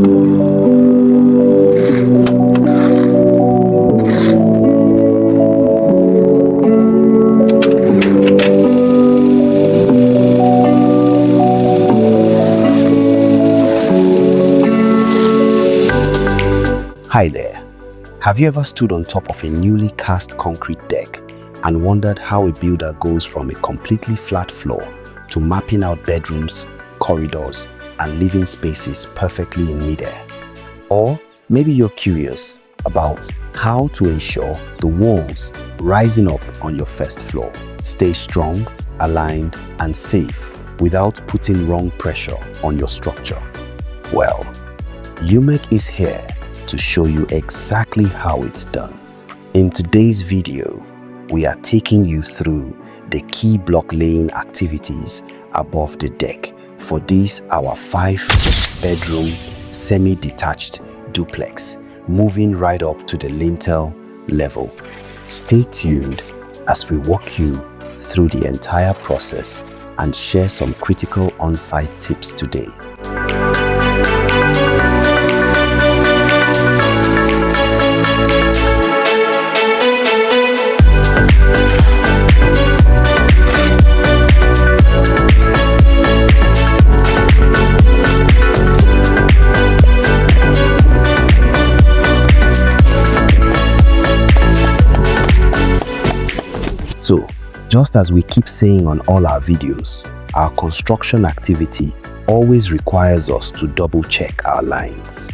Hi there. Have you ever stood on top of a newly cast concrete deck and wondered how a builder goes from a completely flat floor to mapping out bedrooms, corridors, and living spaces perfectly in midair? Or maybe you're curious about how to ensure the walls rising up on your first floor stay strong, aligned, and safe without putting wrong pressure on your structure. Well, Umek is here to show you exactly how it's done. In today's video, we are taking you through the key block laying activities above the deck for this our 5-bedroom semi-detached duplex, moving right up to the lintel level. Stay tuned as we walk you through the entire process and share some critical on-site tips today. So, just as we keep saying on all our videos, our construction activity always requires us to double check our lines.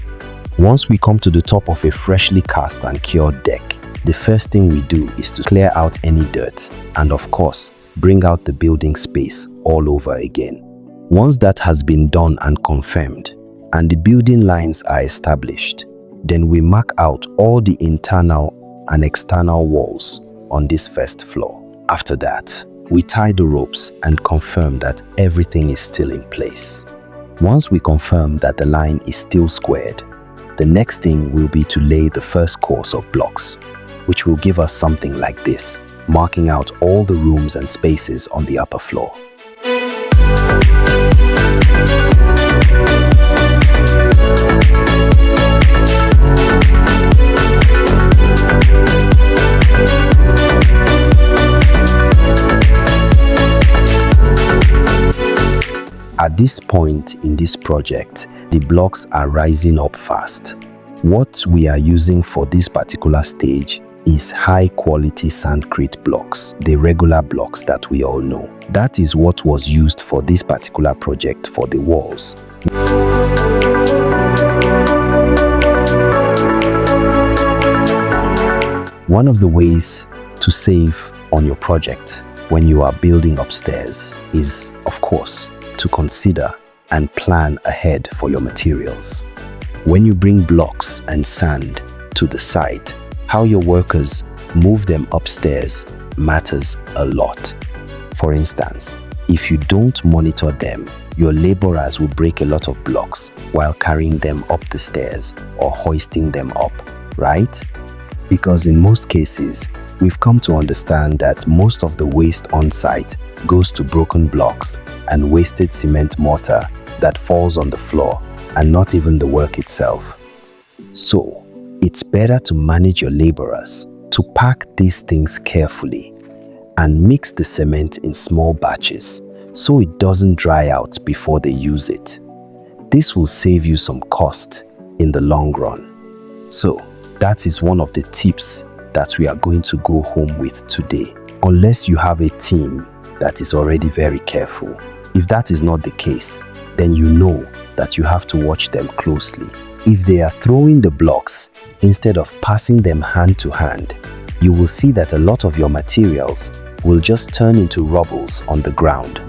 Once we come to the top of a freshly cast and cured deck, the first thing we do is to clear out any dirt and, of course, bring out the building space all over again. Once that has been done and confirmed, and the building lines are established, then we mark out all the internal and external walls on this first floor. After that, we tie the ropes and confirm that everything is still in place. Once we confirm that the line is still squared, the next thing will be to lay the first course of blocks, which will give us something like this, marking out all the rooms and spaces on the upper floor. At this point in this project, the blocks are rising up fast. What we are using for this particular stage is high-quality sandcrete blocks, the regular blocks that we all know. That is what was used for this particular project for the walls. One of the ways to save on your project when you are building upstairs is, of course, to consider and plan ahead for your materials. When you bring blocks and sand to the site, how your workers move them upstairs matters a lot. For instance, if you don't monitor them, your laborers will break a lot of blocks while carrying them up the stairs or hoisting them up, right? Because in most cases, we've come to understand that most of the waste on site goes to broken blocks and wasted cement mortar that falls on the floor and not even the work itself. So, it's better to manage your laborers, to pack these things carefully and mix the cement in small batches so it doesn't dry out before they use it. This will save you some cost in the long run. So, that is one of the tips that we are going to go home with today, unless you have a team that is already very careful. If that is not the case, then you know that you have to watch them closely. If they are throwing the blocks instead of passing them hand to hand, you will see that a lot of your materials will just turn into rubbles on the ground.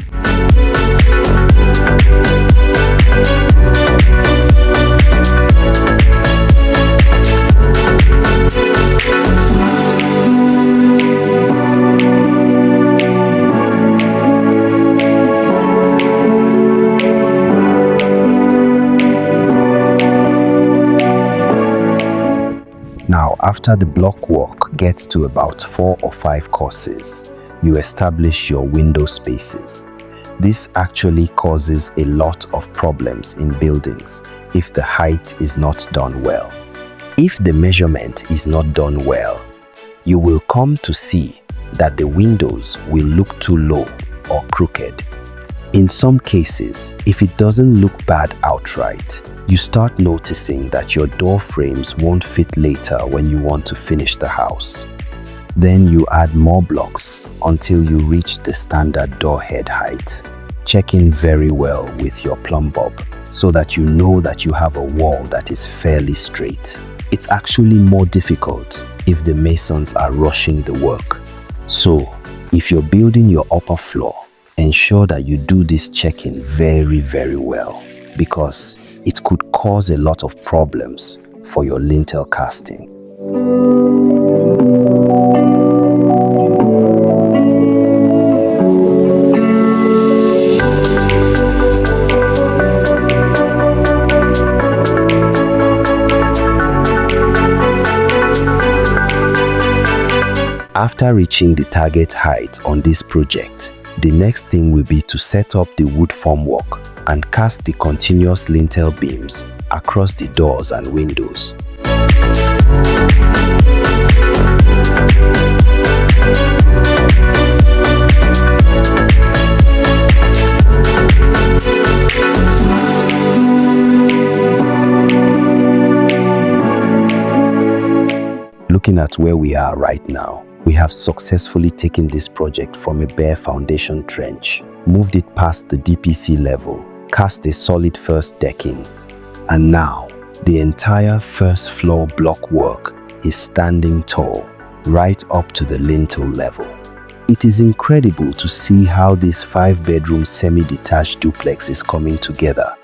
Now, after the block work gets to about 4 or 5 courses, you establish your window spaces. This actually causes a lot of problems in buildings, if the height is not done well. If the measurement is not done well, you will come to see that the windows will look too low or crooked. In some cases, if it doesn't look bad outright, you start noticing that your door frames won't fit later when you want to finish the house. Then you add more blocks until you reach the standard door head height. Check in very well with your plumb bob so that you know that you have a wall that is fairly straight. It's actually more difficult if the masons are rushing the work. So, if you're building your upper floor, ensure that you do this check-in very, very well, because it could cause a lot of problems for your lintel casting. After reaching the target height on this project, the next thing will be to set up the wood formwork and cast the continuous lintel beams across the doors and windows. Looking at where we are right now, we have successfully taken this project from a bare foundation trench, moved it past the DPC level, cast a solid first decking, and now the entire first floor block work is standing tall, right up to the lintel level. It is incredible to see how this 5-bedroom semi-detached duplex is coming together,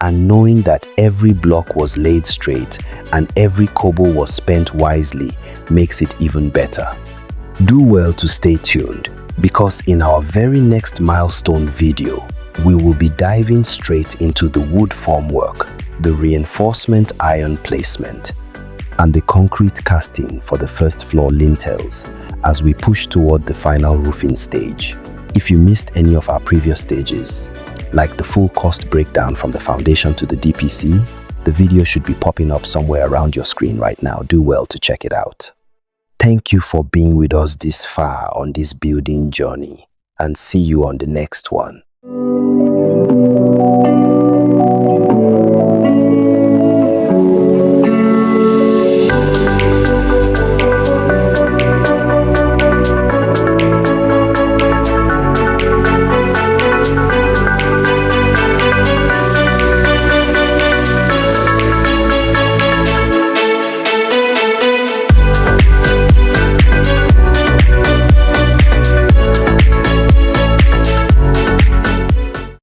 and knowing that every block was laid straight and every kobo was spent wisely makes it even better. Do well to stay tuned, because in our very next milestone video, we will be diving straight into the wood formwork, the reinforcement iron placement, and the concrete casting for the first floor lintels as we push toward the final roofing stage. If you missed any of our previous stages, like the full cost breakdown from the foundation to the DPC, the video should be popping up somewhere around your screen right now. Do well to check it out. Thank you for being with us this far on this building journey, and see you on the next one.